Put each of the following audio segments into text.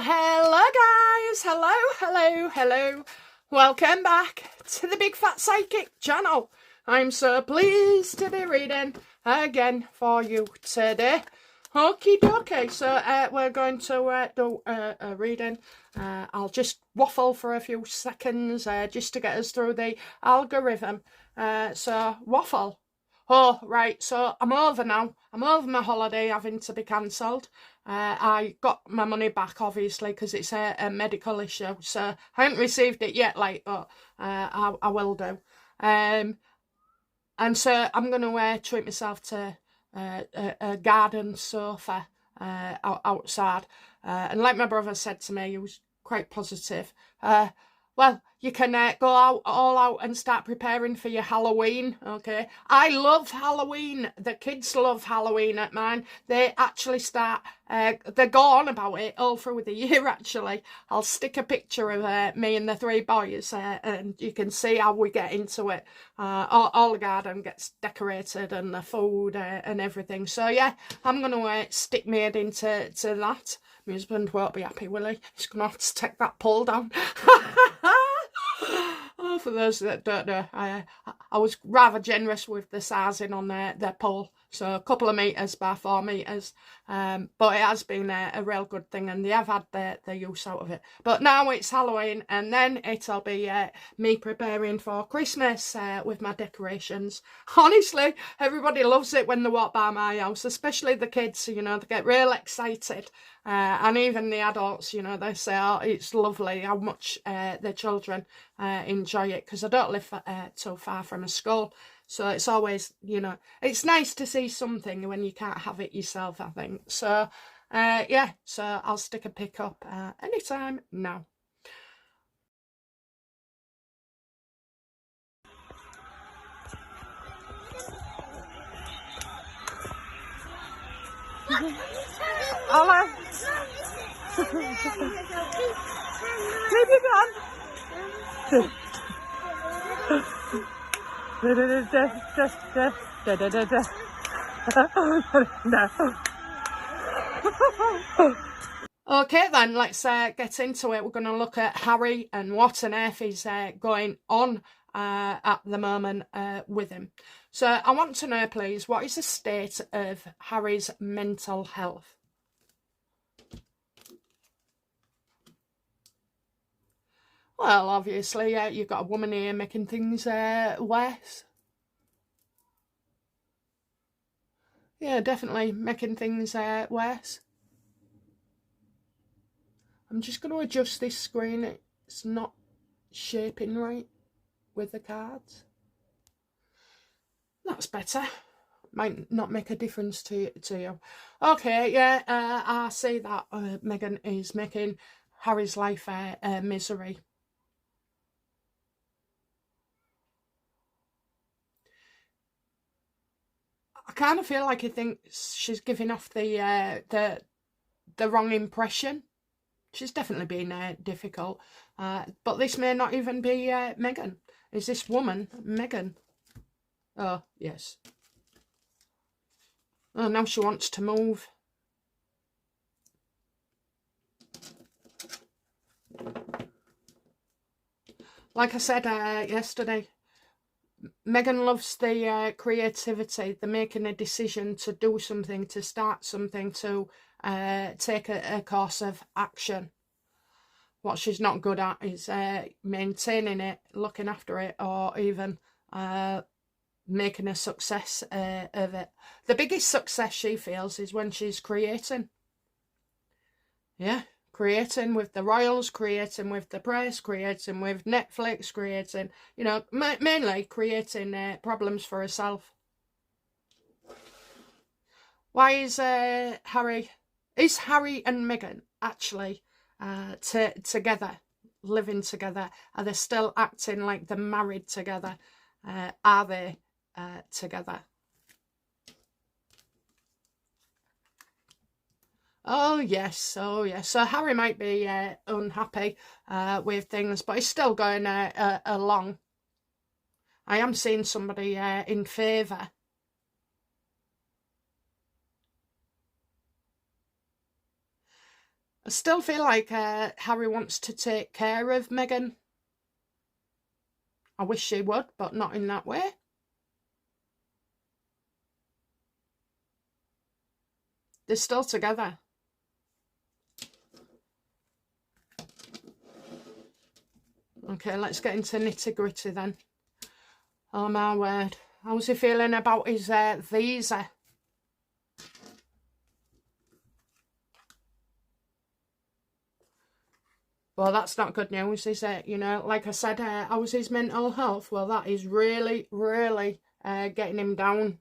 hello guys, hello. Welcome back to the Big Fat Psychic channel. I'm so pleased to be reading again for you today. Okie dokie, so we're going to do a reading. I'll just waffle for a few seconds just to get us through the algorithm. So waffle. Oh, right, so I'm over now. I'm over my holiday having to be cancelled. I got my money back, obviously, because it's a medical issue. So I haven't received it yet, but I will do. And so I'm going to treat myself to a garden sofa outside. And like my brother said to me, he was quite positive. Well, you can go all out and start preparing for your Halloween, okay? I love Halloween. The kids love Halloween at mine. They actually start, they're gone about it all through the year, actually. I'll stick a picture of me and the three boys, and you can see how we get into it. All the garden gets decorated and the food and everything. So, yeah, I'm going to stick my head into that. My husband won't be happy, will he? He's going to have to take that pole down. Oh, for those that don't know, I was rather generous with the sizing on their pole. So a couple of metres by 4 metres. But it has been a real good thing, and they have had the use out of it. But now it's Halloween, and then it'll be me preparing for Christmas with my decorations. Honestly, everybody loves it when they walk by my house, especially the kids, you know, they get real excited. And even the adults, you know, they say, oh, it's lovely how much the children enjoy it, because I don't live too far from a school. So it's always, you know, it's nice to see something when you can't have it yourself, I think. So, yeah, so I'll stick a pic up anytime now. Hola. Leave it on. Okay then, let's get into it. We're going to look at Harry and what on earth is going on at the moment with him. So I want to know, please, what is the state of Harry's mental health? Well, obviously, you've got a woman here making things worse. Yeah, definitely making things worse. I'm just going to adjust this screen. It's not shaping right with the cards. That's better. Might not make a difference to you. Okay, yeah, I see that Meghan is making Harry's life a misery. I kind of feel like he thinks she's giving off the wrong impression. She's definitely been difficult, but this may not even be Meghan. Is this woman Meghan? Oh, yes. Oh, now she wants to move. Like I said yesterday, Meghan loves the creativity, the making a decision to do something, to start something, to take a course of action. What she's not good at is maintaining it, looking after it, or even making a success of it. The biggest success she feels is when she's creating. Yeah, creating with the royals, creating with the press, creating with Netflix, creating, you know, mainly creating problems for herself. Why is Harry and Meghan actually together, living together? Are they still acting like they're married together? Are they together? Oh yes. So Harry might be unhappy with things, but he's still going along. I am seeing somebody in favour. I still feel like Harry wants to take care of Meghan. I wish she would, but not in that way. They're still together. Okay, let's get into nitty-gritty then. Oh my word. How's he feeling about his visa? Well, that's not good news, is it? You know, like I said, how's his mental health? Well, that is really, really getting him down.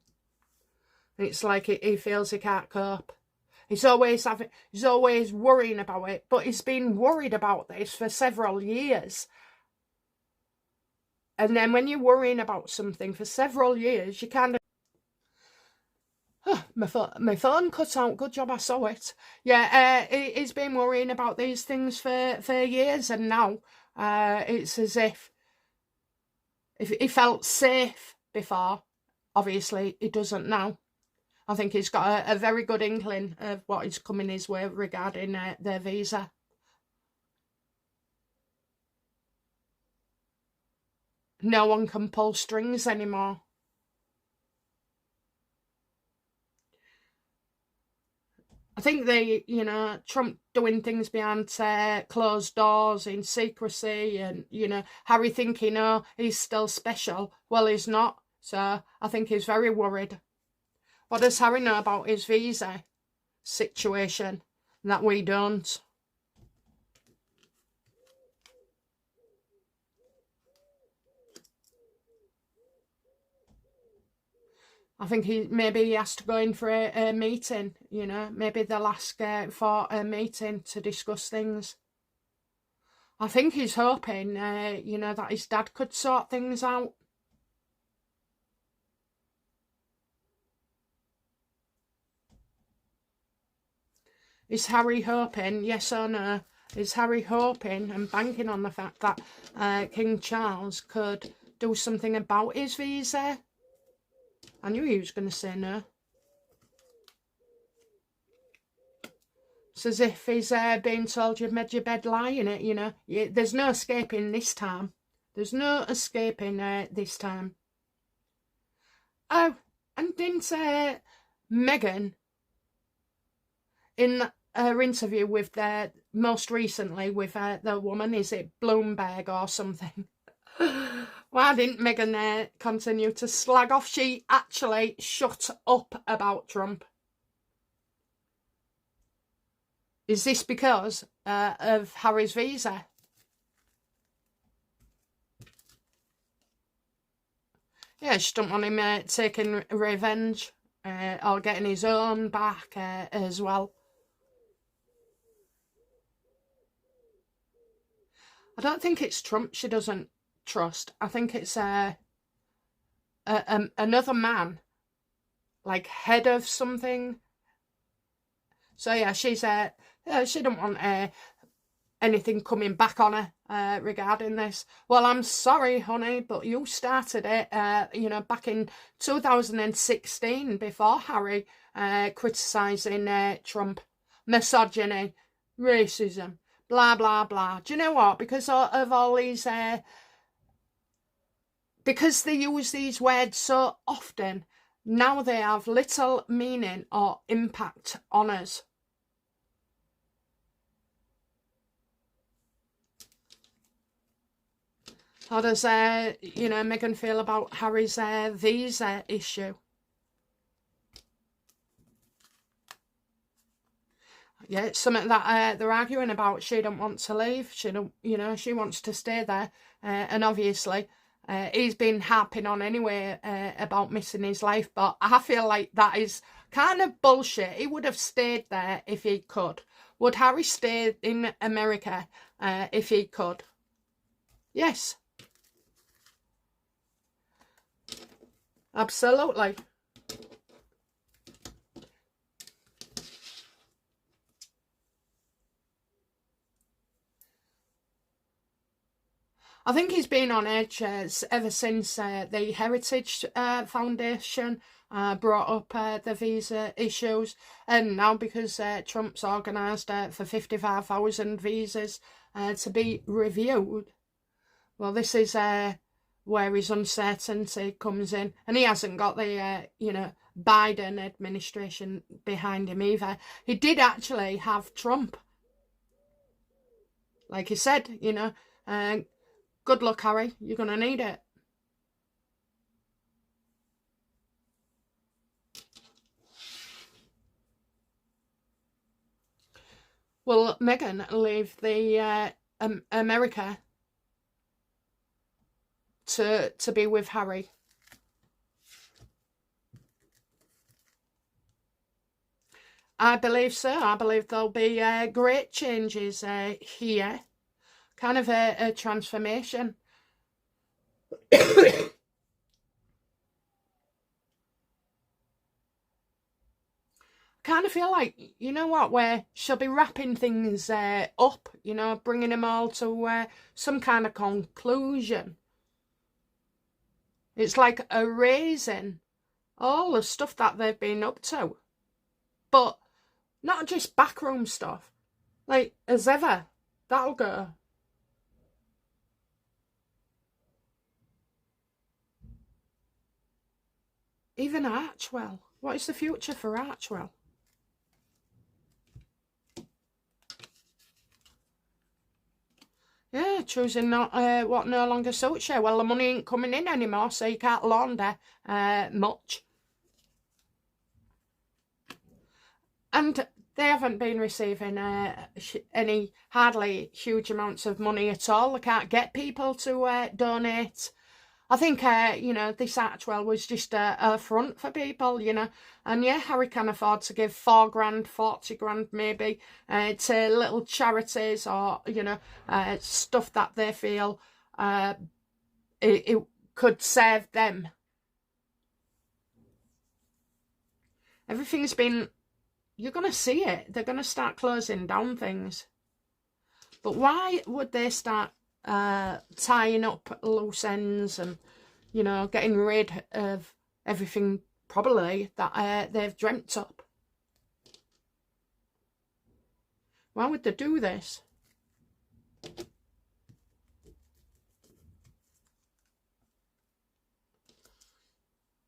It's like he feels he can't cope. He's always worrying about it, but he's been worried about this for several years. And then when you're worrying about something for several years, you kind of... my phone cut out. Good job I saw it. Yeah, he's been worrying about these things for years, and now it's as if he felt safe before. Obviously, he doesn't now. I think he's got a very good inkling of what is coming his way regarding their visa. No one can pull strings anymore. I think Trump doing things behind closed doors in secrecy, and, Harry thinking, oh, he's still special. Well, he's not. So I think he's very worried. What does Harry know about his visa situation that we don't? I think maybe he has to go in for a meeting, maybe they'll ask for a meeting to discuss things. I think he's hoping, that his dad could sort things out. Is Harry hoping, yes or no, is Harry hoping and banking on the fact that King Charles could do something about his visa? I knew he was going to say no. It's as if he's being told you've made your bed, lie in it, there's no escaping this time. There's no escaping this time. Oh, and didn't Meghan, in her interview with most recently with the woman, is it Bloomberg or something? Why didn't Meghan continue to slag off? She actually shut up about Trump. Is this because of Harry's visa? Yeah, she don't want him taking revenge or getting his own back as well. I don't think it's Trump she doesn't trust. I think it's another man, like head of something. So yeah, she don't want anything coming back on her regarding this. Well, I'm sorry, honey, but you started it, back in 2016 before Harry criticising Trump, misogyny, racism, blah, blah, blah. Do you know what? Because of all these... because they use these words so often, now they have little meaning or impact on us. How does, Meghan feel about Harry's visa issue? Yeah, it's something that they're arguing about. She don't want to leave. She don't, she wants to stay there. And obviously, he's been harping on anyway about missing his life. But I feel like that is kind of bullshit. He would have stayed there if he could. Would Harry stay in America if he could? Yes. Absolutely. I think he's been on edge ever since the Heritage Foundation brought up the visa issues, and now because Trump's organised for 55,000 visas to be reviewed. Well, this is where his uncertainty comes in, and he hasn't got the Biden administration behind him either. He did actually have Trump, like he said, good luck, Harry, you're gonna need it. Will Meghan leave the America to be with Harry? I believe so. I believe there'll be great changes here. Kind of a transformation. Kind of feel like, you know what, where she'll be wrapping things up, bringing them all to some kind of conclusion. It's like erasing all the stuff that they've been up to. But not just backroom stuff. Like, as ever, that'll go. Even Archwell. What is the future for Archwell? Yeah, choosing not what no longer suits you. Well, the money ain't coming in anymore, so you can't launder much. And they haven't been receiving any hardly huge amounts of money at all. They can't get people to donate. I think, this Archwell was just a front for people, And yeah, Harry can afford to give 4 grand, 40 grand maybe to little charities or, stuff that they feel it could serve them. Everything's been, you're going to see it. They're going to start closing down things. But why would they start tying up loose ends and, getting rid of everything probably that they've dreamt up? Why would they do this?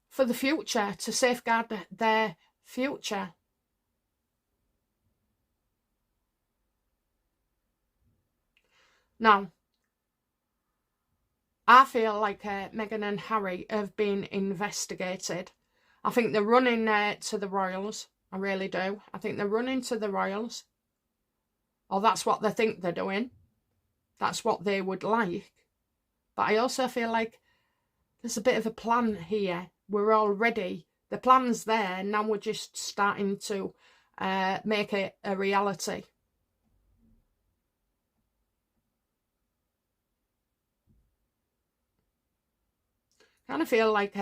For the future, to safeguard their future. Now, I feel like Meghan and Harry have been investigated. I think they're running to the royals. I really do. I think they're running to the royals. Or that's what they think they're doing. That's what they would like. But I also feel like there's a bit of a plan here. We're already, the plan's there. Now we're just starting to make it a reality. Kind of feel like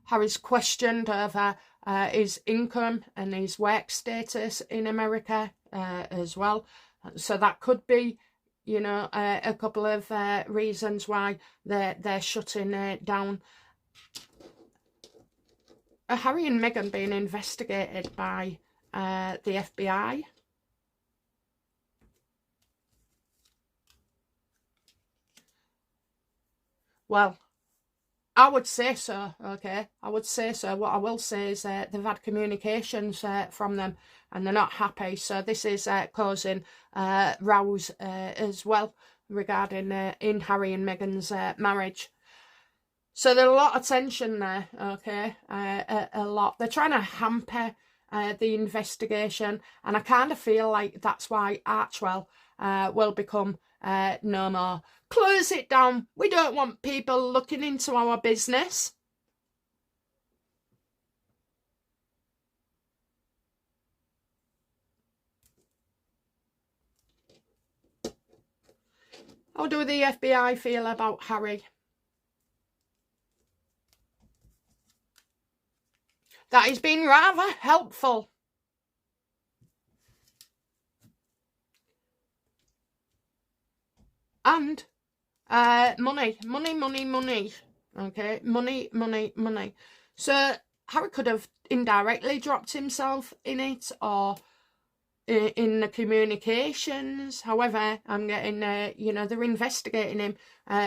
Harry's questioned over his income and his work status in America as well. So that could be, a couple of reasons why they're shutting down. Are Harry and Meghan being investigated by the FBI? Well, I would say so, okay? I would say so. What I will say is they've had communications from them and they're not happy. So this is causing rows as well regarding in Harry and Meghan's marriage. So there's a lot of tension there, okay? A lot. They're trying to hamper the investigation, and I kind of feel like that's why Archwell will become no more. Close it down. We don't want people looking into our business. How do the FBI feel about Harry? That has been rather helpful. And Money. Okay, money. So Harry could have indirectly dropped himself in it, or in the communications. However, I'm getting, they're investigating him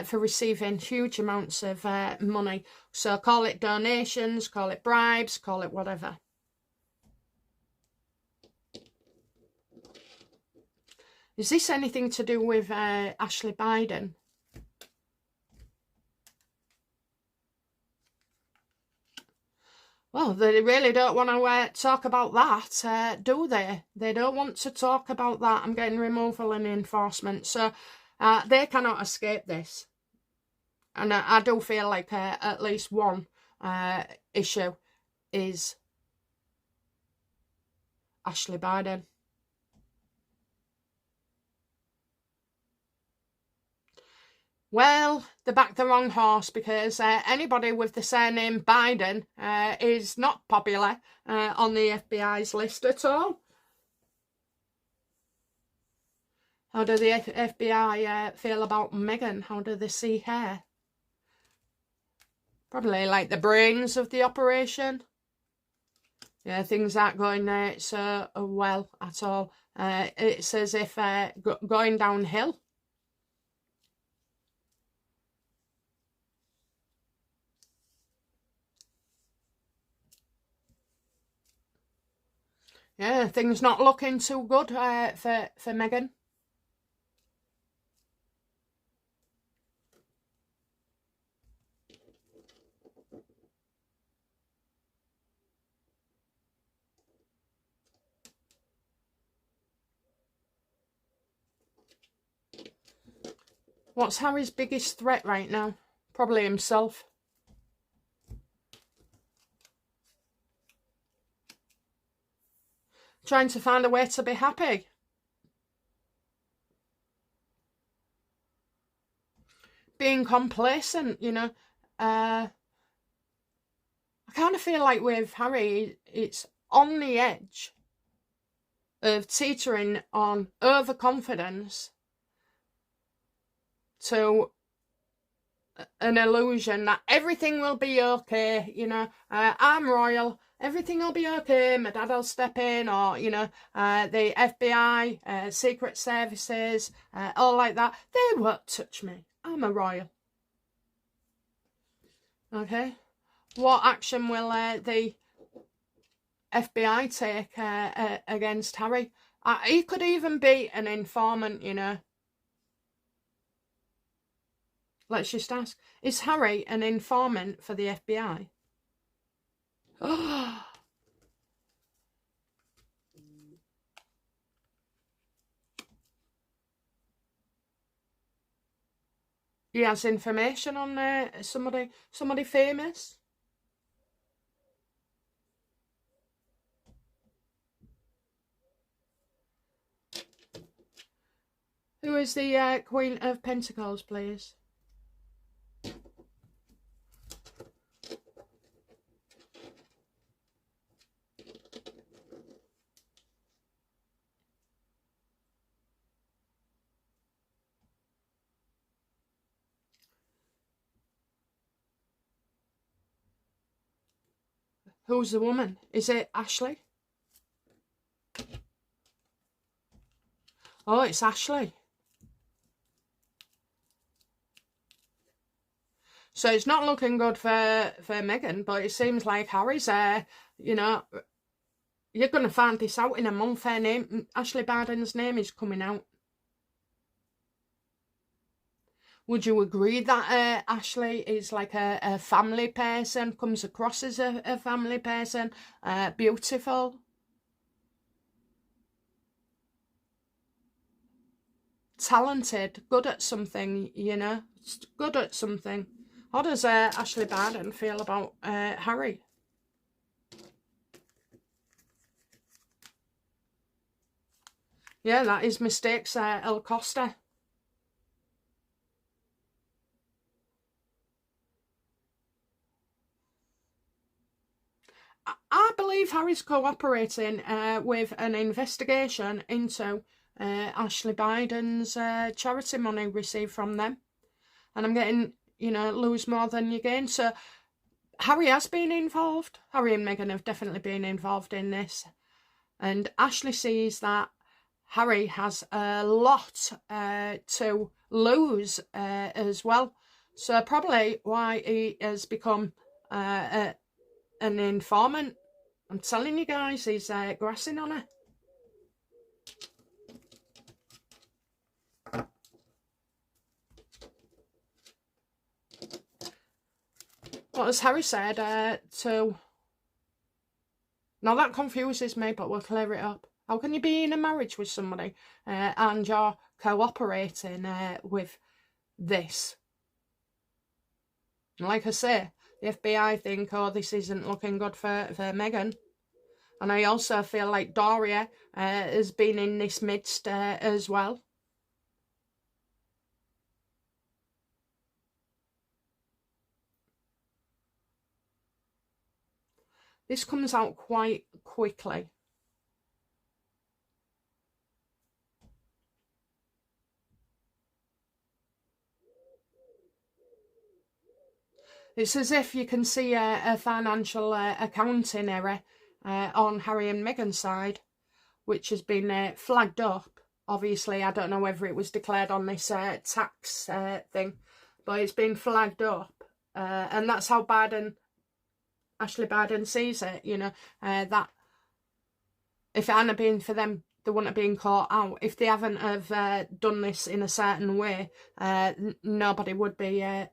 for receiving huge amounts of money. So call it donations, call it bribes, call it whatever. Is this anything to do with Ashley Biden? Well, they really don't want to talk about that, do they? They don't want to talk about that. I'm getting removal and enforcement. So they cannot escape this. And I do feel like at least one issue is Ashley Biden. Well, they backed the wrong horse, because anybody with the surname Biden is not popular on the FBI's list at all. How do the FBI feel about Meghan? How do they see her? Probably like the brains of the operation. Yeah, things aren't going so well at all. It's as if going downhill. Yeah, things not looking too good for Meghan. What's Harry's biggest threat right now? Probably himself. Trying to find a way to be happy. Being complacent, I kind of feel like with Harry, it's on the edge of teetering on overconfidence to an illusion that everything will be okay. I'm royal, everything will be okay, my dad will step in, or the FBI, secret services, all like that, they won't touch me, I'm a royal. Okay, what action will the FBI take against Harry? He could even be an informant, Let's just ask, is Harry an informant for the FBI? Oh. He has information on somebody famous. Who is the Queen of Pentacles, please? Who's the woman? Is it Ashley? Oh, it's Ashley. So it's not looking good for Meghan, but it seems like Harry's you're going to find this out in a month. Her name, Ashley Biden's name, is coming out. Would you agree that Ashley is like a family person, comes across as a family person, beautiful? Talented, good at something, good at something. How does Ashley Biden feel about Harry? Yeah, that is mistakes El Costa. I believe Harry's cooperating with an investigation into Ashley Biden's charity money received from them. And I'm getting, you know, lose more than you gain. So Harry has been involved. Harry and Meghan have definitely been involved in this. And Ashley sees that Harry has a lot to lose as well. So probably why he has become an informant. I'm telling you guys, he's grassing on her. What has Harry said to... Now that confuses me, but we'll clear it up. How can you be in a marriage with somebody and you're cooperating with this? And like I say, the FBI think, oh, this isn't looking good for Meghan. And I also feel like Doria has been in this midst as well. This comes out quite quickly. It's as if you can see a financial accounting error on Harry and Meghan's side, which has been flagged up. Obviously, I don't know whether it was declared on this tax thing, but it's been flagged up. And that's how Ashley Biden sees it, you know, that if it hadn't been for them, they wouldn't have been caught out. If they haven't have done this in a certain way, nobody would be...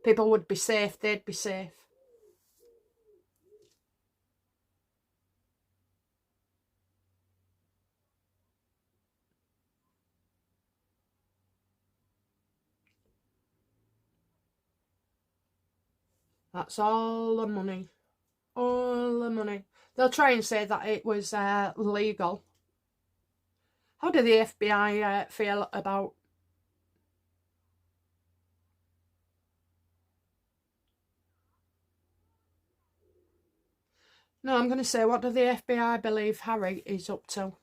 people would be safe, they'd be safe. That's all the money. All the money. They'll try and say that it was legal. How do the FBI feel about... No, I'm going to say, what do the FBI believe Harry is up to?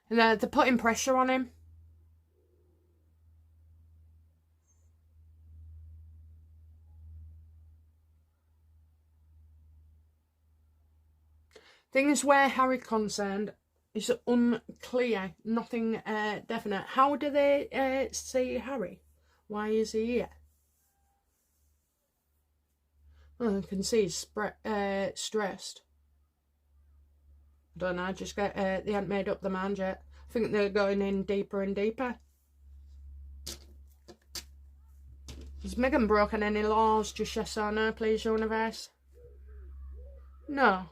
And they're putting pressure on him. Things where Harry's concerned is unclear, nothing definite. How do they see Harry? Why is he here? Oh, I can see he's stressed. I don't know, I just get they haven't made up their mind yet. I think they're going in deeper and deeper. Has Meghan broken any laws? Just yes or no, please, universe? No.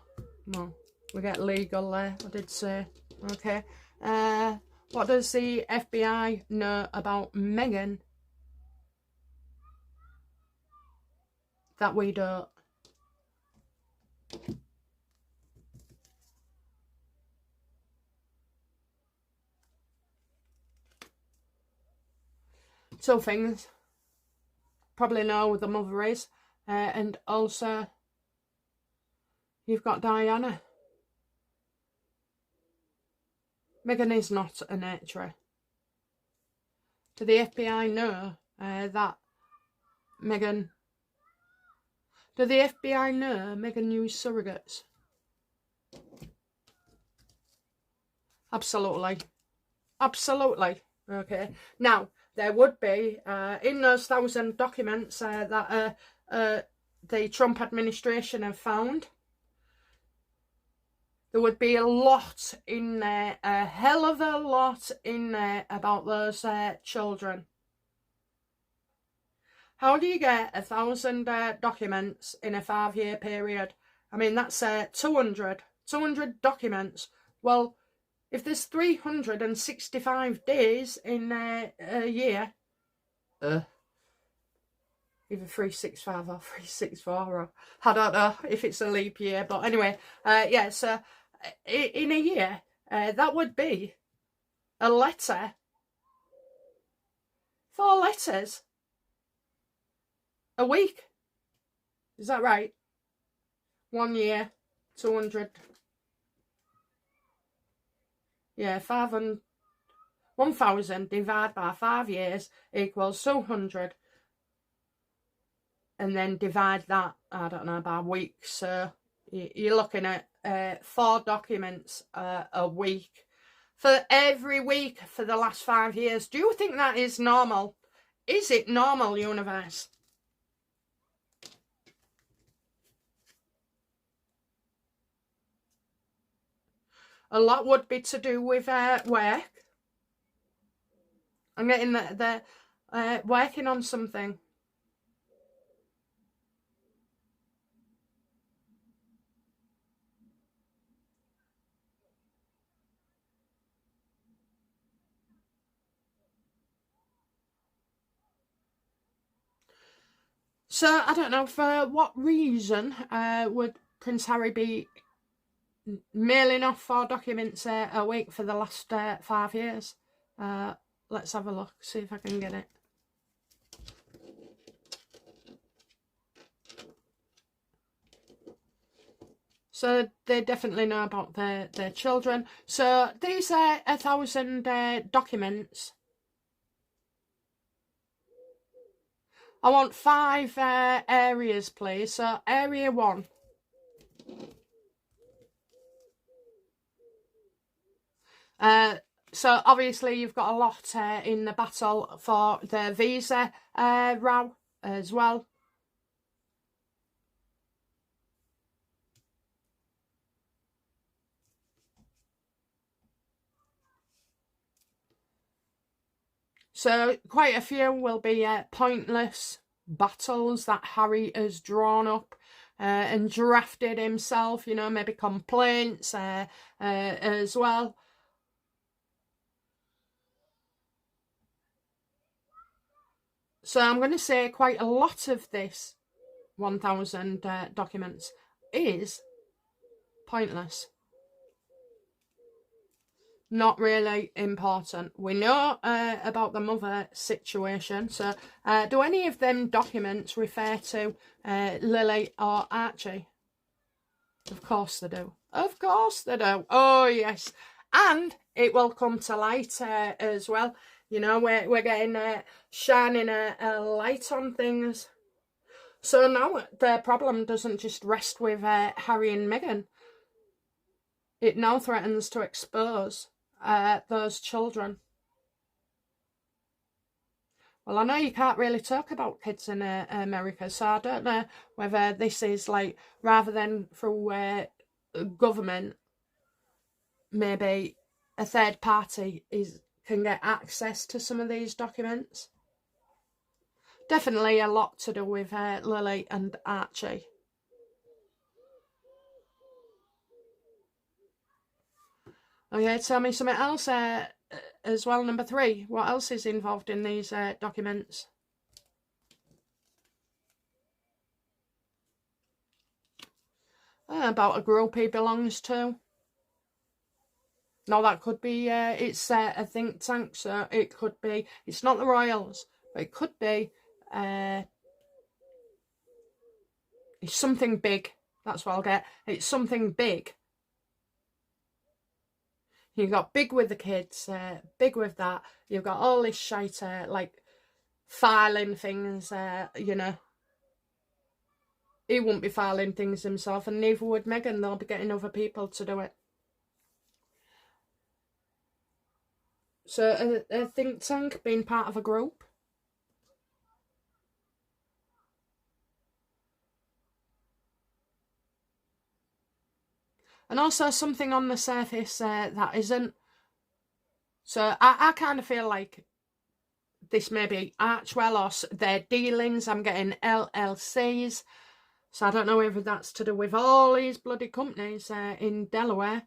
No. We get legal there, I did say. Okay. What does the FBI know about Meghan that we don't? Two things. Probably know who the mother is. And also, you've got Diana. Meghan is not a nurturer. Do the FBI know that Meghan... Do the FBI know Meghan used surrogates? Absolutely. Absolutely. Okay. Now, there would be, in those 1,000 documents that the Trump administration have found, there would be a lot in there, a hell of a lot in there about those children. How do you get 1,000 documents in a 5-year period? I mean, that's 200 documents. Well, if there's 365 days in a year, either 365 or 364, or I don't know if it's a leap year, but anyway, yeah, so in a year, that would be a letter, 4 letters a week. Is that right? 1 year, 200 Yeah, 1,000 divided by 5 years equals 200. And then divide that, I don't know, by weeks. So you're looking at 4 documents a week for every week for the last 5 years. Do you think that is normal? Is it normal, universe? A lot would be to do with work. I'm getting the working on something. So I don't know for what reason would Prince Harry be mailing off 4 documents a week for the last 5 years. Let's have a look, see if I can get it. So they definitely know about their children. So these are 1,000 documents. I want 5 areas, please. So area 1. So obviously you've got a lot in the battle for the visa row as well. So quite a few will be pointless battles that Harry has drawn up and drafted himself, you know, maybe complaints as well. So I'm going to say quite a lot of this 1,000 documents is pointless. Not really important. We know about the mother situation. So do any of them documents refer to Lily or Archie? Of course they do. Of course they do. Oh, yes. And it will come to light as well. You know, we're getting shining a light on things. So now the problem doesn't just rest with Harry and Meghan. It now threatens to expose those children. Well, I know you can't really talk about kids in America, so I don't know whether this is like, rather than through government, maybe a third party can get access to some of these documents. Definitely a lot to do with Lily and Archie. Okay, tell me something else as well, number 3. What else is involved in these documents? About a group he belongs to. No, that could be, it's a think tank, so it could be, it's not the Royals, but it could be, it's something big. That's what I'll get. It's something big. You've got big with the kids, big with that. You've got all this shite, like filing things, you know. He won't be filing things himself, and neither would Meghan. They'll be getting other people to do it. So a think tank, being part of a group. And also something on the surface that isn't. So I kind of feel like this may be Archwell or their dealings. I'm getting LLCs. So I don't know whether that's to do with all these bloody companies in Delaware.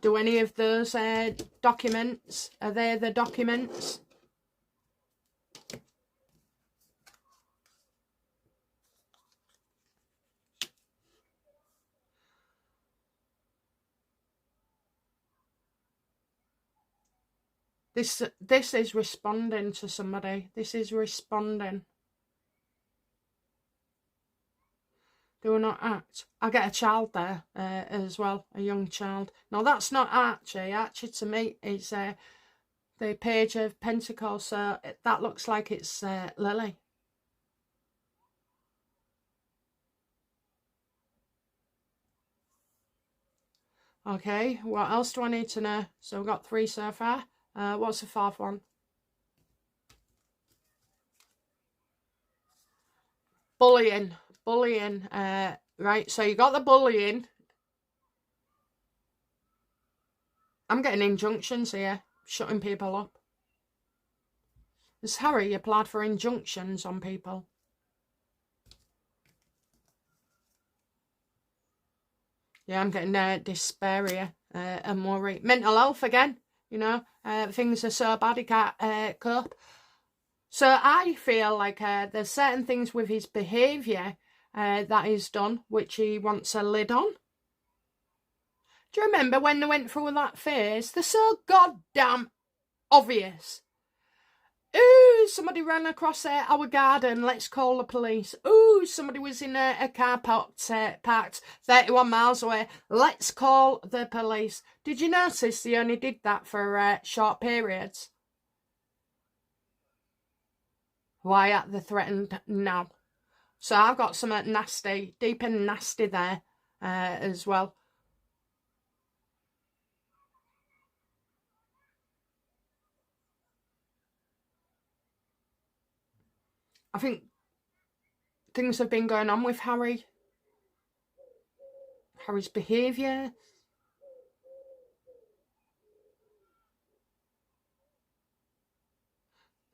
Do any of those documents, are they the documents? This is responding to somebody. This is responding. Do not act. I get a child there as well, a young child. No, that's not Archie. Archie to me is the Page of Pentacles. So that looks like it's Lily. Okay, what else do I need to know? So we've got 3 so far. What's the 4th one? Bullying. Bullying. Right, so you got the bullying. I'm getting injunctions here, shutting people up. This Harry applied for injunctions on people. Yeah, I'm getting despair here and worry. Mental health again, you know. Things are so bad he can't cope. So I feel like there's certain things with his behaviour that he's done which he wants a lid on. Do you remember when they went through that phase? They're so goddamn obvious. Ooh, somebody ran across our garden, let's call the police. Ooh, somebody was in a car parked 31 miles away, let's call the police. Did you notice they only did that for short periods? Why are they threatened now? So I've got something nasty, deep and nasty there as well. I think things have been going on with Harry. Harry's behaviour.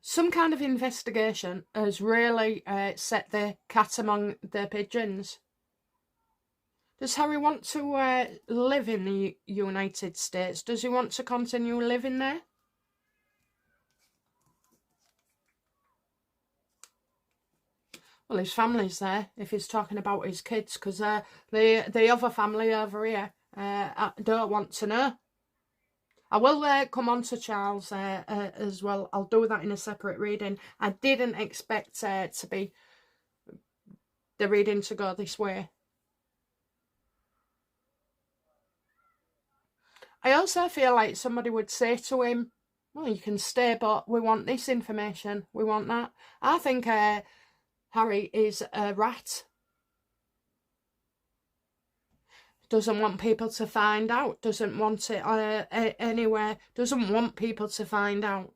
Some kind of investigation has really set the cat among the pigeons. Does Harry want to live in the United States? Does he want to continue living there? Well, his family's there, if he's talking about his kids, because the other family over here don't want to know. I will come on to Charles as well. I'll do that in a separate reading. I didn't expect to be the reading to go this way. I also feel like somebody would say to him, well, you can stay, but we want this information. We want that. I think Harry is a rat. Doesn't want people to find out. Doesn't want it anywhere. Doesn't want people to find out.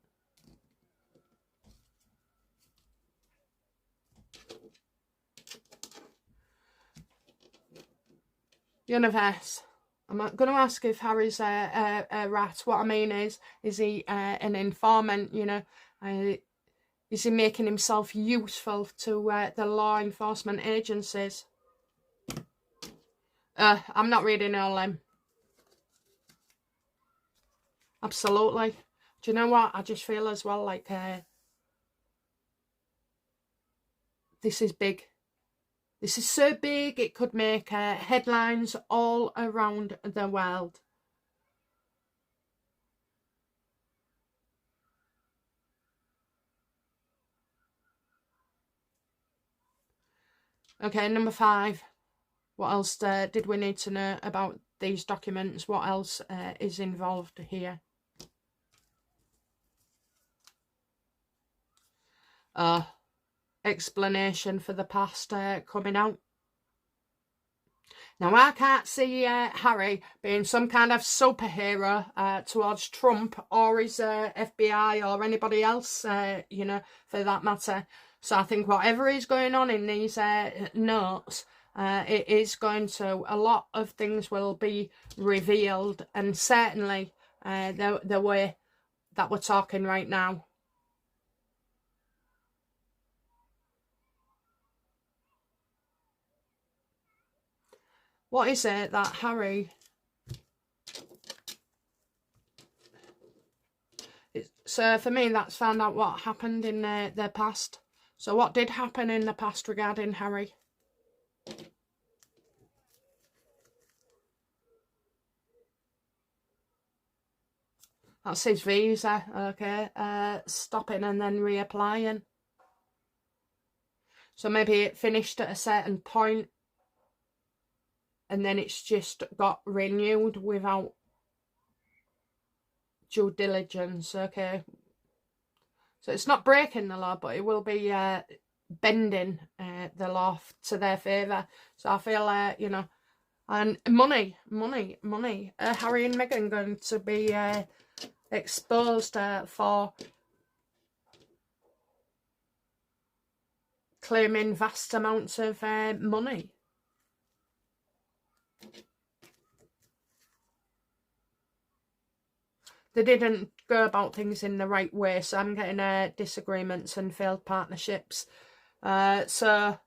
Universe. I'm not going to ask if Harry's a rat. What I mean is he an informant, you know? Is he making himself useful to the law enforcement agencies? I'm not reading all them. Absolutely. Do you know what? I just feel as well like this is big. This is so big it could make headlines all around the world. Okay, number 5. What else did we need to know about these documents? What else is involved here? Explanation for the past coming out. Now, I can't see Harry being some kind of superhero towards Trump or his FBI or anybody else, you know, for that matter. So I think whatever is going on in these notes, it is going to, a lot of things will be revealed, and certainly the way that we're talking right now. What is it that Harry... So for me, that's found out what happened in their past. So what did happen in the past regarding Harry? That's his visa, okay. Stopping and then reapplying. So maybe it finished at a certain point. and then it's just got renewed without due diligence. Okay, so it's not breaking the law, but it will be bending the law to their favour. So I feel, you know, and money. Harry and Meghan going to be exposed for claiming vast amounts of money. They didn't go about things in the right way, so I'm getting disagreements and failed partnerships. So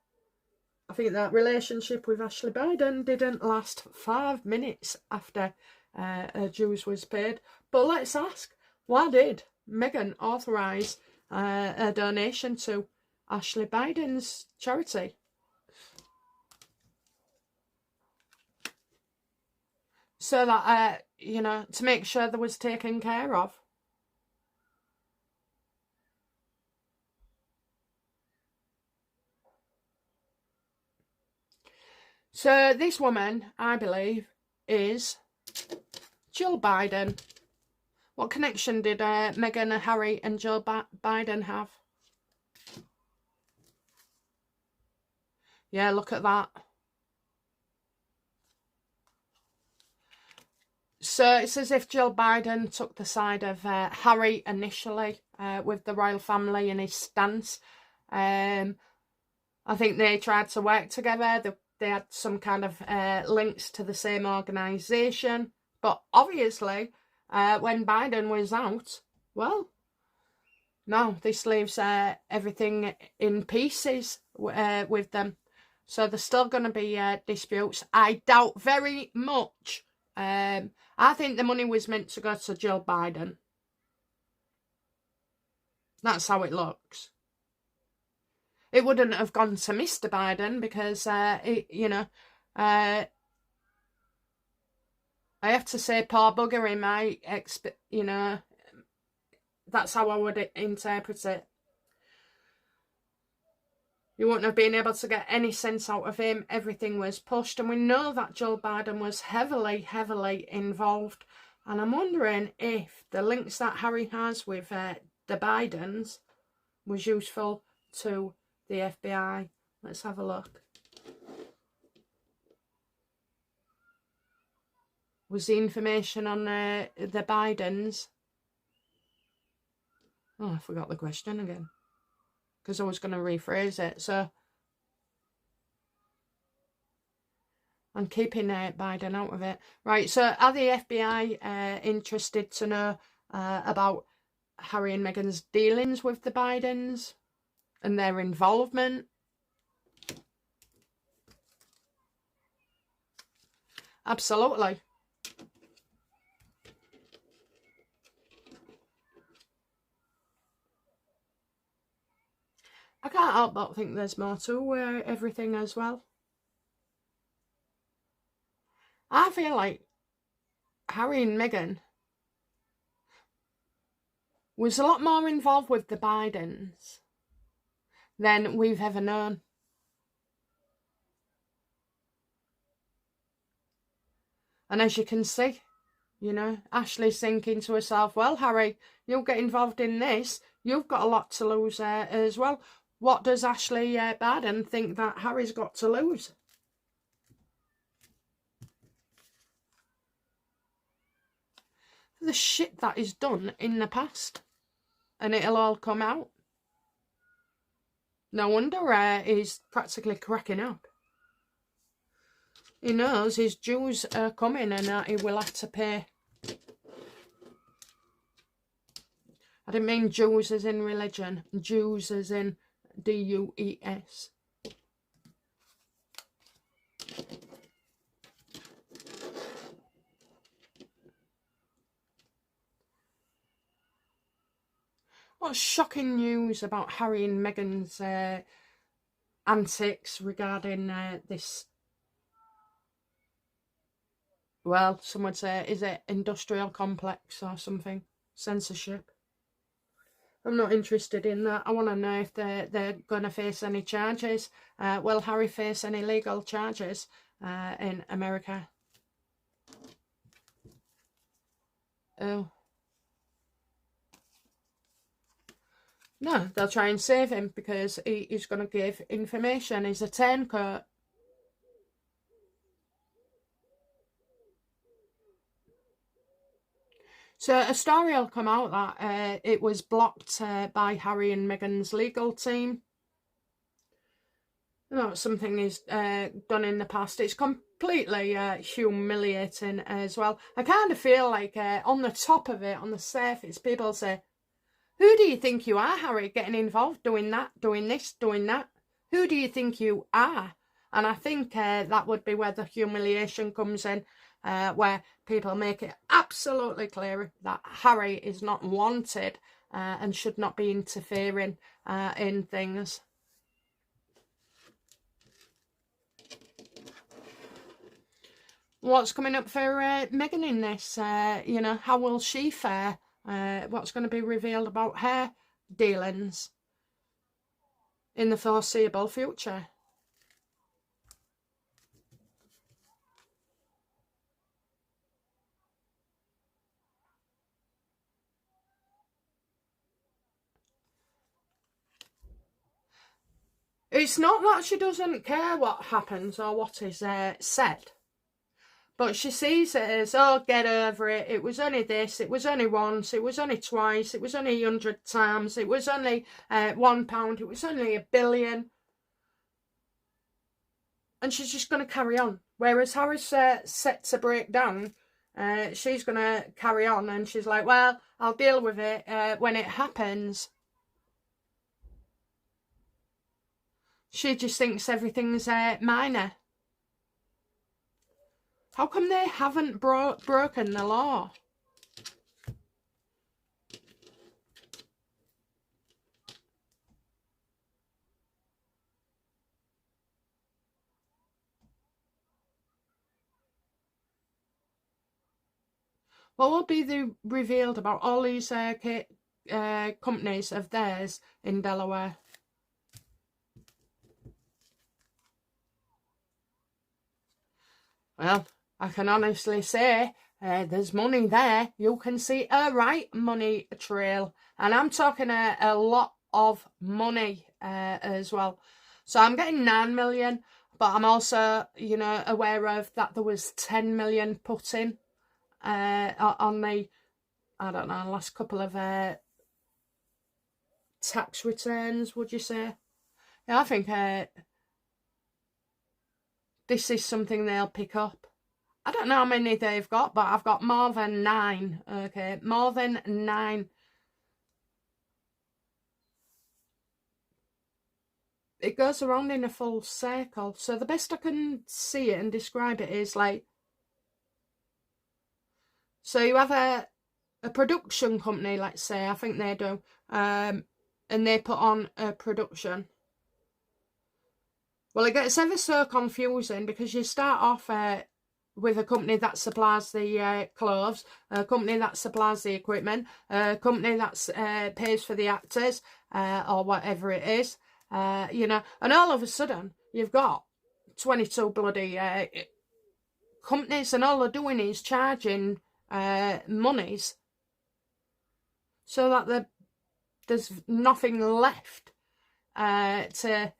I think that relationship with Ashley Biden didn't last 5 minutes after her dues was paid. But let's ask, why did Meghan authorise a donation to Ashley Biden's charity? So that, you know, to make sure that was taken care of. So this woman, I believe, is Jill Biden. What connection did Meghan, Harry and Jill Biden have? Yeah, look at that. So it's as if Jill Biden took the side of Harry initially with the royal family and his stance. I think they tried to work together. They had some kind of links to the same organisation. But obviously, when Biden was out, well, no, this leaves everything in pieces with them. So there's still going to be disputes. I doubt very much. I think the money was meant to go to Jill Biden. That's how it looks. It wouldn't have gone to Mr. Biden because, you know, I have to say poor bugger in my, you know, that's how I would interpret it. You wouldn't have been able to get any sense out of him. Everything was pushed. And we know that Jill Biden was heavily involved. And I'm wondering if the links that Harry has with the Bidens was useful to the FBI. Let's have a look. Was the information on the Bidens? Oh, I forgot the question again. Because I was going to rephrase it. So I'm keeping Biden out of it. Right, so are the FBI interested to know about Harry and Meghan's dealings with the Bidens and their involvement? Absolutely. I can't help but think there's more to everything as well. I feel like Harry and Meghan was a lot more involved with the Bidens than we've ever known. And as you can see, you know, Ashley's thinking to herself, well, Harry, you'll get involved in this. You've got a lot to lose as well. What does Ashley Biden think that Harry's got to lose? The shit that is done in the past. And it'll all come out. No wonder he's practically cracking up. He knows his dues are coming and that he will have to pay. I didn't mean Jews as in religion. Jews as in D-U-E-S. What's shocking news about Harry and Meghan's antics regarding this? Well, some would say, is it industrial complex or something? Censorship. I'm not interested in that. I want to know if they're going to face any charges. Will Harry face any legal charges? in America. Oh. No, they'll try and save him because he's going to give information. He's a turncoat. So a story will come out that it was blocked by Harry and Meghan's legal team. You know, something is done in the past. It's completely humiliating as well. I kind of feel like on the top of it, on the surface, people say, who do you think you are, Harry, getting involved, doing that, doing this, doing that? Who do you think you are? And I think that would be where the humiliation comes in, where people make it absolutely clear that Harry is not wanted and should not be interfering in things. What's coming up for Meghan in this? You know, how will she fare? What's going to be revealed about her dealings in the foreseeable future? It's not that she doesn't care what happens or what is said. But she sees it as, oh, get over it. It was only this. It was only once. It was only twice. It was only 100 times. It was only £1. It was only $1 billion. And she's just going to carry on. Whereas Harry's set to break down, she's going to carry on. And she's like, well, I'll deal with it when it happens. She just thinks everything's minor. How come they haven't broken the law? What will be revealed about all these companies of theirs in Delaware? Well, I can honestly say there's money there. You can see a right money trail. And I'm talking a lot of money as well. So I'm getting 9 million, but I'm also, you know, aware of that there was 10 million put in on the, I don't know, last couple of tax returns, would you say? Yeah, I think this is something they'll pick up. I don't know how many they've got, but I've got more than 9. Okay, more than 9. It goes around in a full circle. So the best I can see it and describe it is like, so you have a production company, let's say, I think they do, and they put on a production. Well, it gets ever so confusing because you start off with a company that supplies the clothes, a company that supplies the equipment, a company that pays for the actors or whatever it is, you know, and all of a sudden you've got 22 bloody companies, and all they're doing is charging monies so that there's nothing left to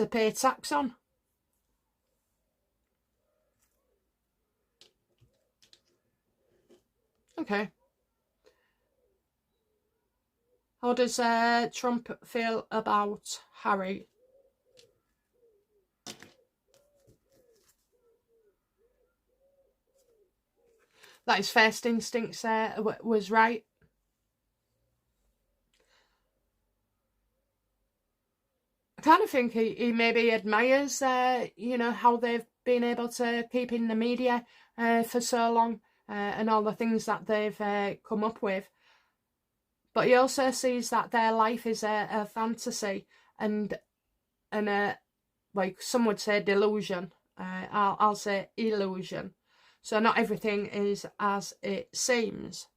pay tax on. Okay. How does Trump feel about Harry? That his first instincts was right. I kind of think he maybe admires, you know, how they've been able to keep in the media for so long and all the things that they've come up with. But he also sees that their life is a fantasy and a, like some would say, delusion. I'll say illusion. So not everything is as it seems.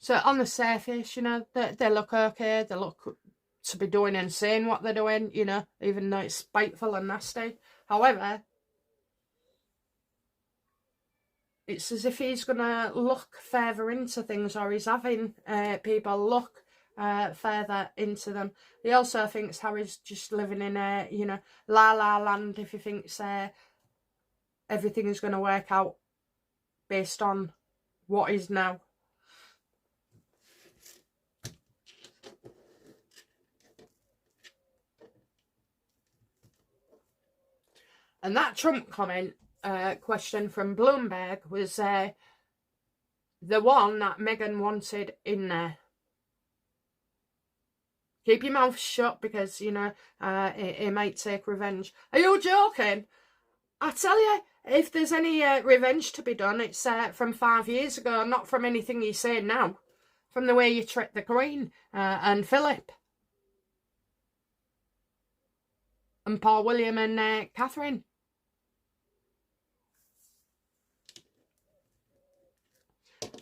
So on the surface, you know, they look okay, they look to be doing and saying what they're doing, you know, even though it's spiteful and nasty. However, it's as if he's going to look further into things, or he's having people look further into them. He also thinks Harry's just living in a, you know, la-la land if he thinks everything is going to work out based on what is now. And that Trump comment question from Bloomberg was the one that Meghan wanted in there. Keep your mouth shut because, you know, it might take revenge. Are you joking? I tell you, if there's any revenge to be done, it's from 5 years ago, not from anything you say now. From the way you treat the Queen and Philip. And Paul William and Catherine.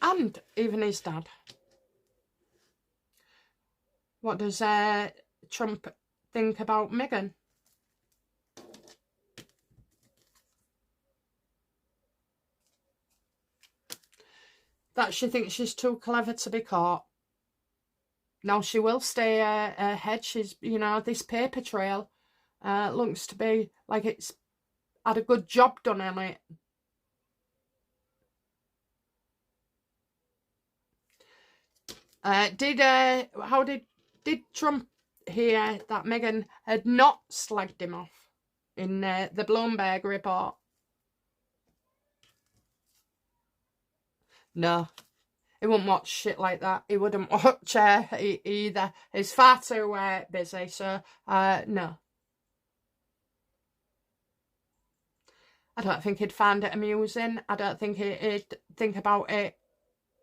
And even his dad. What does Trump think about Meghan? That she thinks she's too clever to be caught. Now she will stay ahead. She's, you know, this paper trail looks to be like it's had a good job done on it. How did Trump hear that Meghan had not slagged him off in the Bloomberg report? No, he wouldn't watch shit like that. He wouldn't watch either. He's far too busy, so no. I don't think he'd find it amusing. I don't think he'd think about it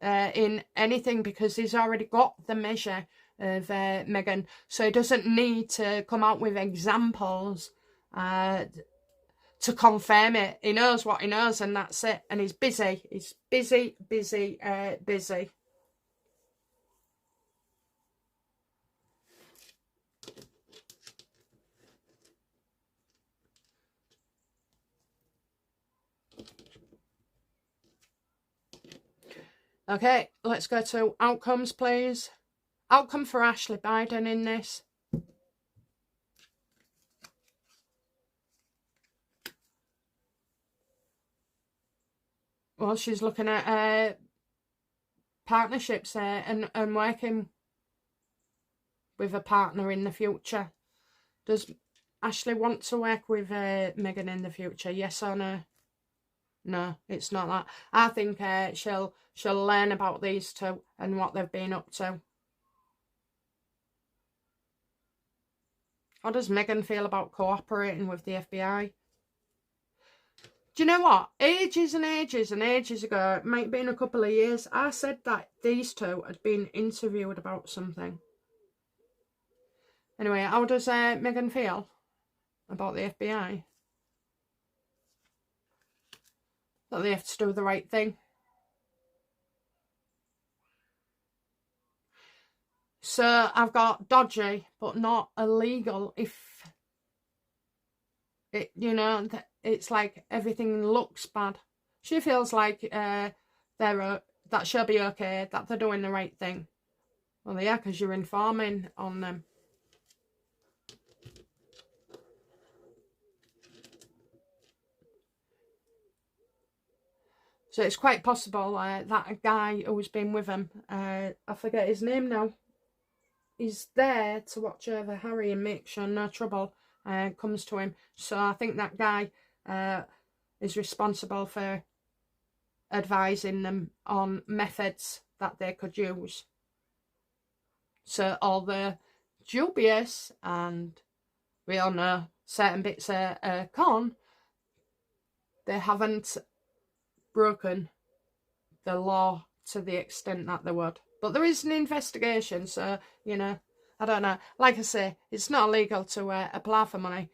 in anything, because he's already got the measure of Meghan, so he doesn't need to come out with examples to confirm it. He knows what he knows, and that's it. And he's busy. He's busy. Okay, let's go to outcomes, please. Outcome for Ashley Biden in this. Well, she's looking at partnerships and working with a partner in the future. Does Ashley want to work with Meghan in the future? Yes or no? No, it's not that. I think she'll learn about these two and what they've been up to. How does Meghan feel about cooperating with the FBI? Do you know what? Ages and ages and ages ago, it might have been a couple of years, I said that these two had been interviewed about something. Anyway, how does Meghan feel about the FBI? That they have to do the right thing. So I've got dodgy, but not illegal. If it, you know, it's like everything looks bad. She feels like that she'll be okay, that they're doing the right thing. Well, yeah, because you're informing on them. So it's quite possible that a guy who's been with him, I forget his name now, he's there to watch over Harry and make sure no trouble comes to him. So I think that guy is responsible for advising them on methods that they could use. So all the dubious, and we all know certain bits are con, they haven't broken the law to the extent that they would. But there is an investigation, so, you know, I don't know. Like I say, it's not illegal to apply for money.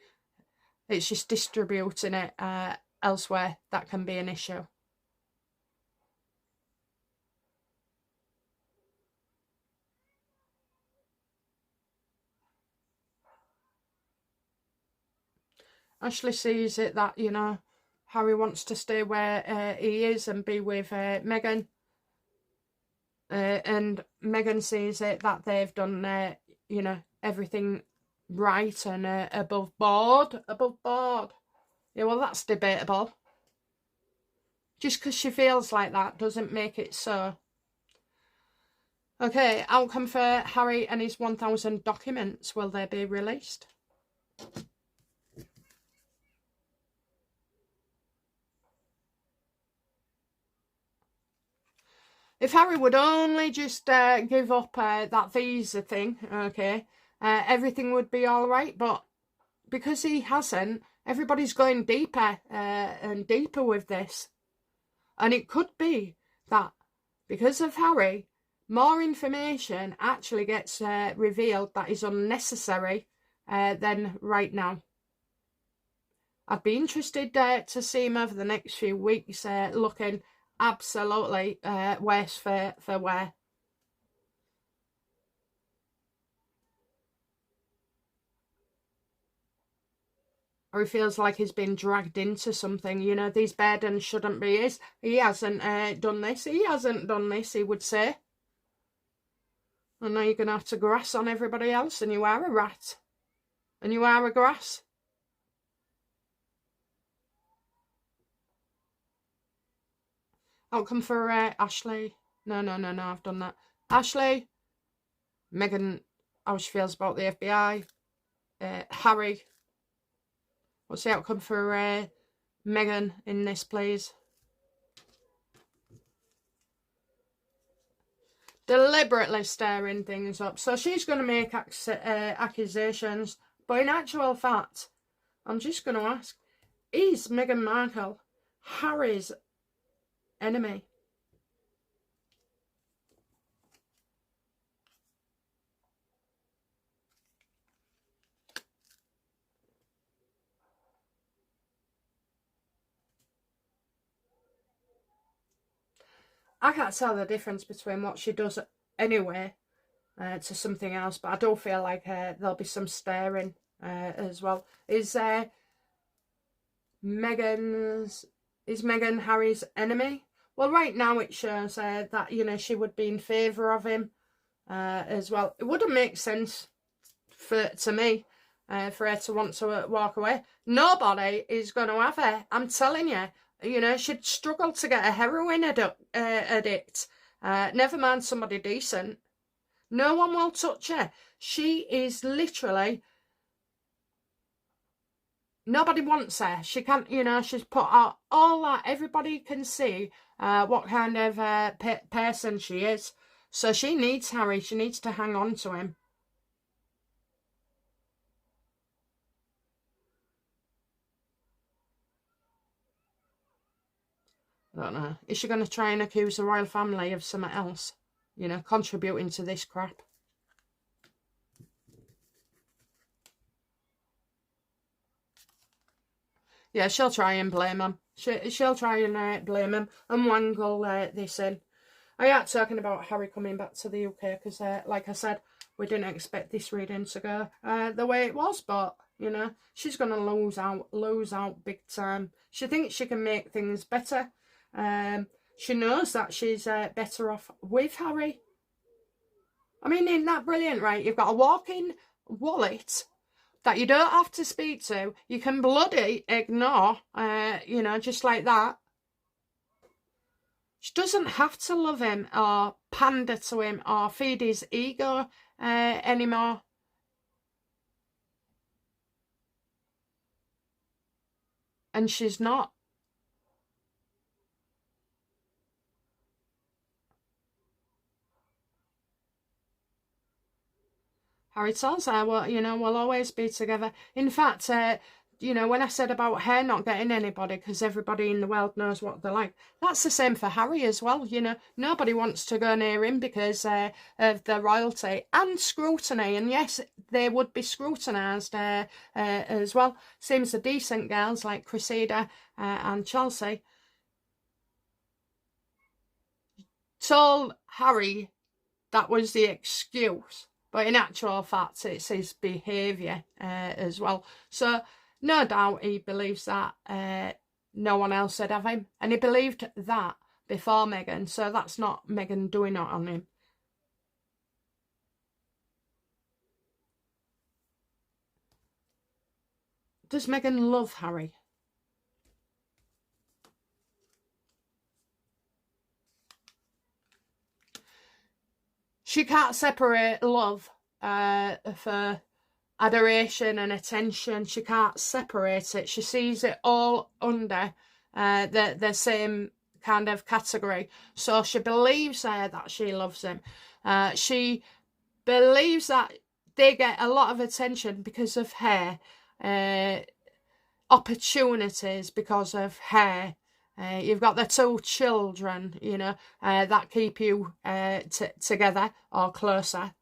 It's just distributing it elsewhere that can be an issue. Ashley sees it that, you know, Harry wants to stay where he is and be with Meghan. And Meghan sees it that they've done, you know, everything right and above board. Above board. Yeah, well, that's debatable. Just because she feels like that doesn't make it so. Okay, outcome for Harry and his 1,000 documents. Will they be released? If Harry would only just give up that visa thing, okay, everything would be all right. But because he hasn't, everybody's going deeper and deeper with this. And it could be that because of Harry, more information actually gets revealed that is unnecessary than right now. I'd be interested to see him over the next few weeks looking absolutely worse for wear. Or he feels like he's been dragged into something. You know, these burdens shouldn't be his. He hasn't done this. He hasn't done this, he would say. And now you're going to have to grass on everybody else, and you are a rat. And you are a grass. Outcome for Ashley. No, I've done that. Ashley, Meghan, how she feels about the FBI. Harry. What's the outcome for Meghan in this, please? Deliberately stirring things up. So she's going to make accusations. But in actual fact, I'm just going to ask, is Meghan Markle Harry's enemy? I can't tell the difference between what she does anyway to something else, but I do feel like there'll be some staring as well. Is Meghan Harry's enemy? Well, right now it shows that, you know, she would be in favour of him as well. It wouldn't make sense to me for her to want to walk away. Nobody is going to have her. I'm telling you. You know, she'd struggle to get a heroin addict. Never mind somebody decent. No one will touch her. She is literally... Nobody wants her. She can't, you know, she's put out all that. Everybody can see what kind of person she is. So she needs Harry. She needs to hang on to him. I don't know. Is she going to try and accuse the royal family of something else? You know, contributing to this crap? Yeah, she'll try and blame him. She'll try and blame him and wangle this in. I am talking about Harry coming back to the UK because, like I said, we didn't expect this reading to go the way it was. But, you know, she's going to lose out big time. She thinks she can make things better. She knows that she's better off with Harry. I mean, isn't that brilliant, right? You've got a walk-in wallet that you don't have to speak to. You can bloody ignore, you know, just like that. She doesn't have to love him or pander to him or feed his ego anymore. And she's not. Harry tells her, well, you know, we'll always be together. In fact, you know, when I said about her not getting anybody because everybody in the world knows what they're like, that's the same for Harry as well. You know, nobody wants to go near him because of the royalty and scrutiny. And yes, they would be scrutinised as well. Seems the decent girls like Cressida and Chelsea told Harry that was the excuse. But in actual fact, it's his behaviour as well. So No doubt he believes that no one else would have him. And he believed that before Meghan. So that's not Meghan doing it on him. Does Meghan love Harry? She can't separate love for adoration and attention. She can't separate it. She sees it all under the same kind of category. So she believes that she loves him. She believes that they get a lot of attention because of her, opportunities because of her. You've got the 2 children, you know, that keep you together or closer.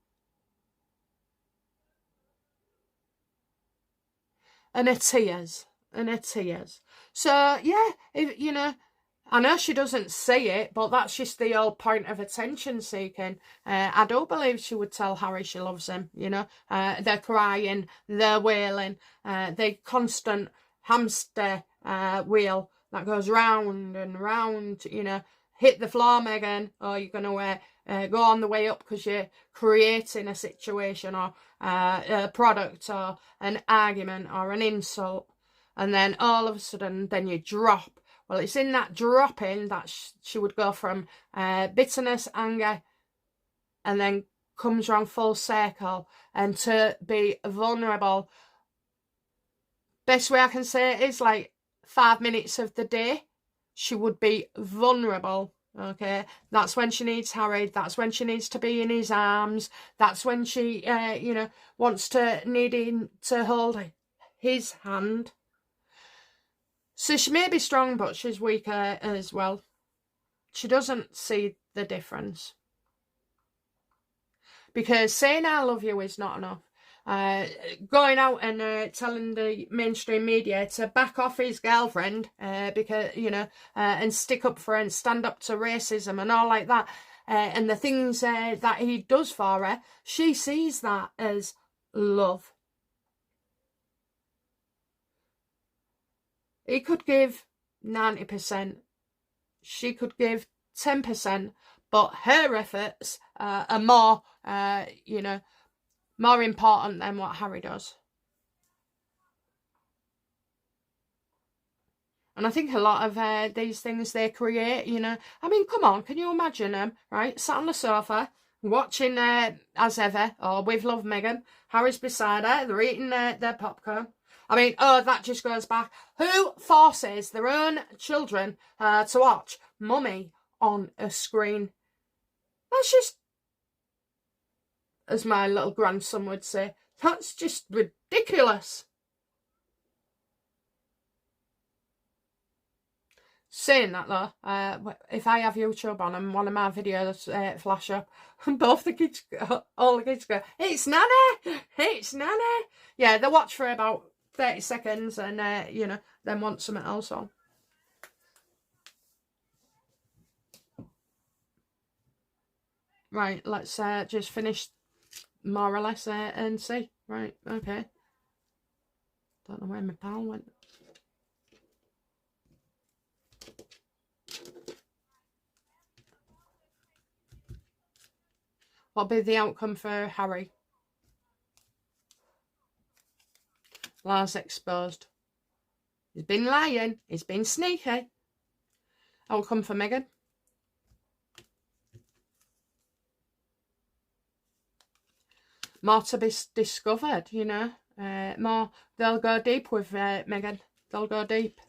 And her tears. And her tears. So, yeah, if, you know, I know she doesn't say it, but that's just the old point of attention seeking. I do believe she would tell Harry she loves him, you know. They're crying, they're wailing, the constant hamster wheel that goes round and round, you know. Hit the floor, Meghan, or you're going to go on the way up because you're creating a situation or a product or an argument or an insult. And then all of a sudden, then you drop. Well, it's in that dropping that she would go from bitterness, anger, and then comes around full circle, and to be vulnerable. Best way I can say it is like 5 minutes of the day, she would be vulnerable. Okay, that's when she needs Harry. That's when she needs to be in his arms. That's when she, you know, needing to hold his hand. So she may be strong, but she's weaker as well. She doesn't see the difference. Because saying I love you is not enough. Going out and telling the mainstream media to back off his girlfriend because, you know, and stick up for her and stand up to racism and all like that. And the things that he does for her, she sees that as love. He could give 90%. She could give 10%. But her efforts are more, you know, more important than what Harry does. And I think a lot of these things they create, you know, I mean, come on, can you imagine them, right? Sat on the sofa, watching As Ever, or With Love Meghan. Harry's beside her, they're eating their popcorn. I mean, oh, that just goes back. Who forces their own children to watch Mummy on a screen? That's just, as my little grandson would say, that's just ridiculous. Saying that though, if I have YouTube on and one of my videos flash up, both the kids, all the kids go, "It's Nana! It's Nana!" Yeah, they watch for about 30 seconds and, you know, then want something else on. Right, let's just finish more or less and see. Right, okay. Don't know where my pal went. What'll be the outcome for Harry? Lars exposed. He's been lying. He's been sneaky. Outcome for Meghan. More to be discovered, you know. More. They'll go deep with Meghan. They'll go deep.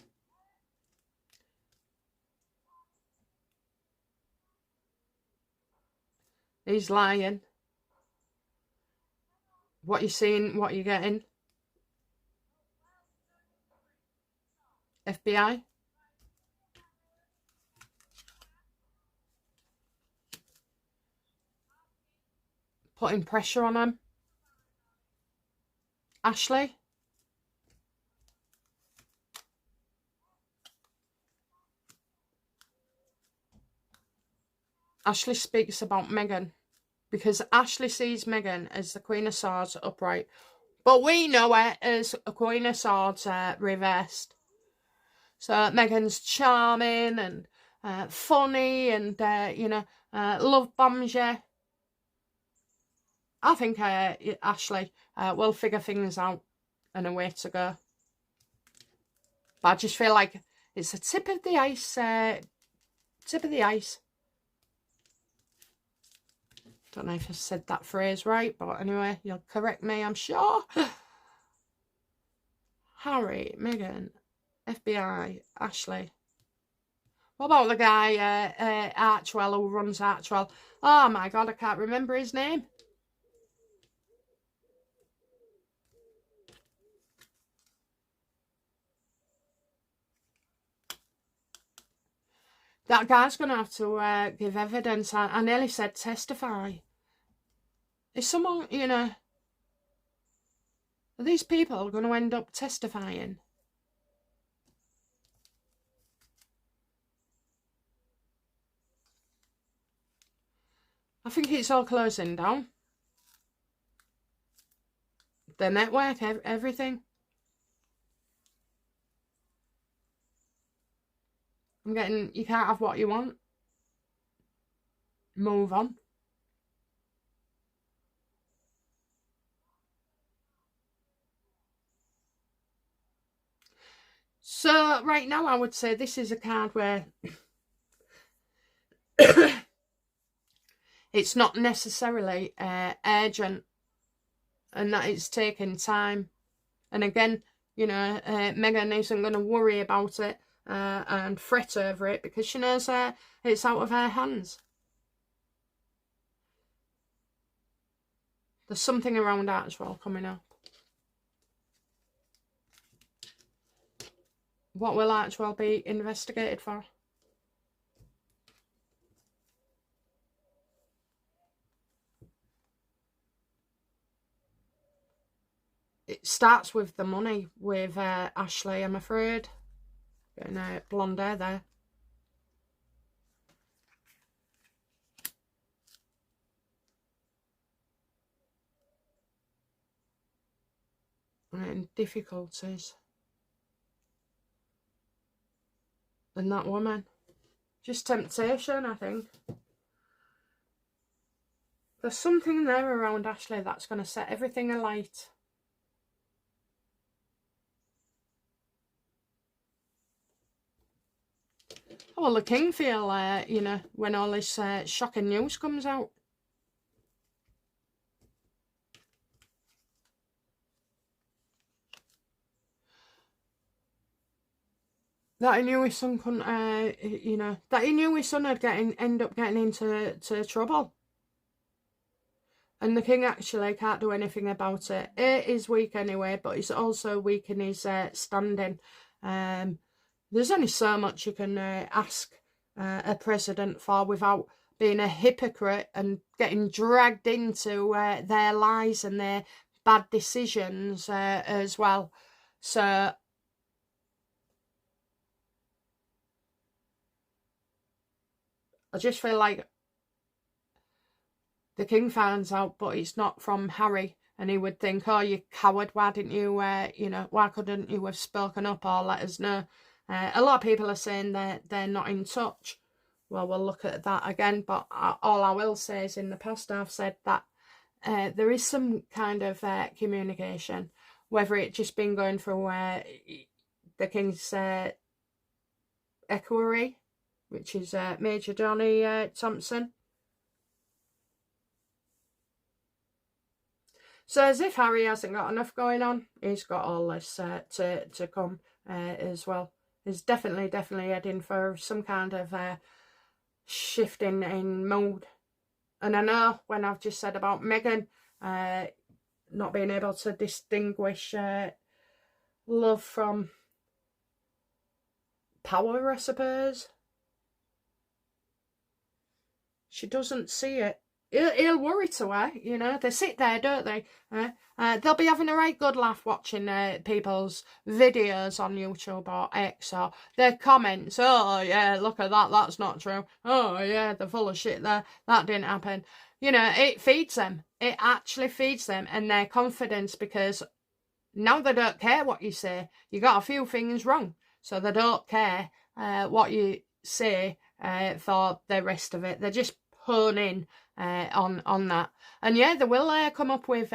He's lying. What you seeing, what you getting. FBI. Putting pressure on him. Ashley. Ashley speaks about Meghan because Ashley sees Meghan as the Queen of Swords upright. But we know it as a Queen of Swords reversed. So Meghan's charming and funny and, love bombs you. I think Ashley will figure things out and a way to go. But I just feel like it's the tip of the ice. Tip of the ice. Don't know if I said that phrase right, but anyway, you'll correct me, I'm sure. Harry, Meghan, FBI, Ashley. What about the guy, Archwell, who runs Archwell? Oh my God, I can't remember his name. That guy's going to have to give evidence. I nearly said testify. Is someone, are these people going to end up testifying? I think it's all closing down. The network, everything. I'm getting, you can't have what you want. Move on. So, right now, I would say this is a card where it's not necessarily urgent and that it's taking time. And again, Meghan isn't going to worry about it and fret over it because she knows it's out of her hands. There's something around that as well coming up. What will Archwell be investigated for? It starts with the money with Ashley, I'm afraid. Getting blonde hair there. And difficulties. And that woman. Just temptation, I think. There's something there around Ashley that's going to set everything alight. How will the king feel, when all this shocking news comes out? That he knew his son couldn't, that he knew his son would end up getting into trouble. And the king actually can't do anything about it. It is weak anyway, but he's also weak in his standing. There's only so much you can ask a president for without being a hypocrite and getting dragged into their lies and their bad decisions as well. So I just feel like the king finds out, but it's not from Harry. And he would think, oh, you coward, why didn't you, why couldn't you have spoken up or let us know? A lot of people are saying that they're not in touch. Well, we'll look at that again. But all I will say is in the past I've said that there is some kind of communication, whether it just been going through the king's equerry, which is Major Donny Thompson. So as if Harry hasn't got enough going on, he's got all this to come as well. He's definitely heading for some kind of shift in mood. And I know when I've just said about Meghan not being able to distinguish love from power, I suppose. She doesn't see it. he'll worry to her, you know. They sit there, don't they? They'll be having a right good laugh watching people's videos on YouTube or X, or their comments. Oh, yeah, look at that, that's not true. Oh, yeah, they're full of shit there. That didn't happen. You know, it feeds them. It actually feeds them and their confidence, because now they don't care what you say. You got a few things wrong, so they don't care what you say for the rest of it. They just hone in on that. And yeah, they will come up with...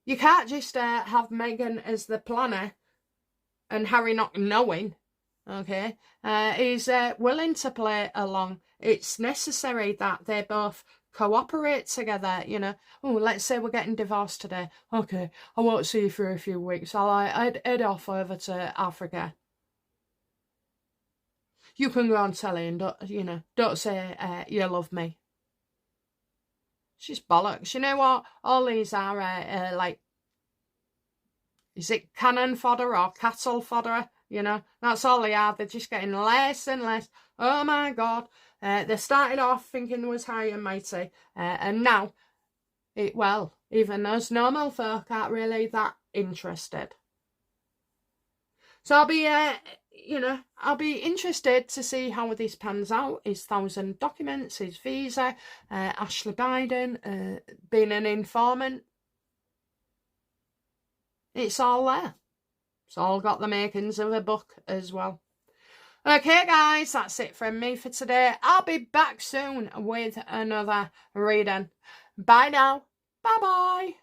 you can't just have Meghan as the planner and Harry not knowing, okay? He's willing to play along. It's necessary that they both cooperate together, you know. Oh, let's say we're getting divorced today. Okay, I won't see you for a few weeks. I'd head off over to Africa. You can go on telly and don't say you love me. It's just bollocks. You know what? All these are like, is it cannon fodder or cattle fodder? You know, that's all they are. They're just getting less and less. Oh my God. They started off thinking they was high and mighty. And now, even us normal folk aren't really that interested. So I'll be, I'll be interested to see how this pans out. His 1,000 documents, his visa, Ashley Biden, being an informant. It's all there. It's all got the makings of a book as well. Okay, guys, that's it from me for today. I'll be back soon with another reading. Bye now. Bye-bye.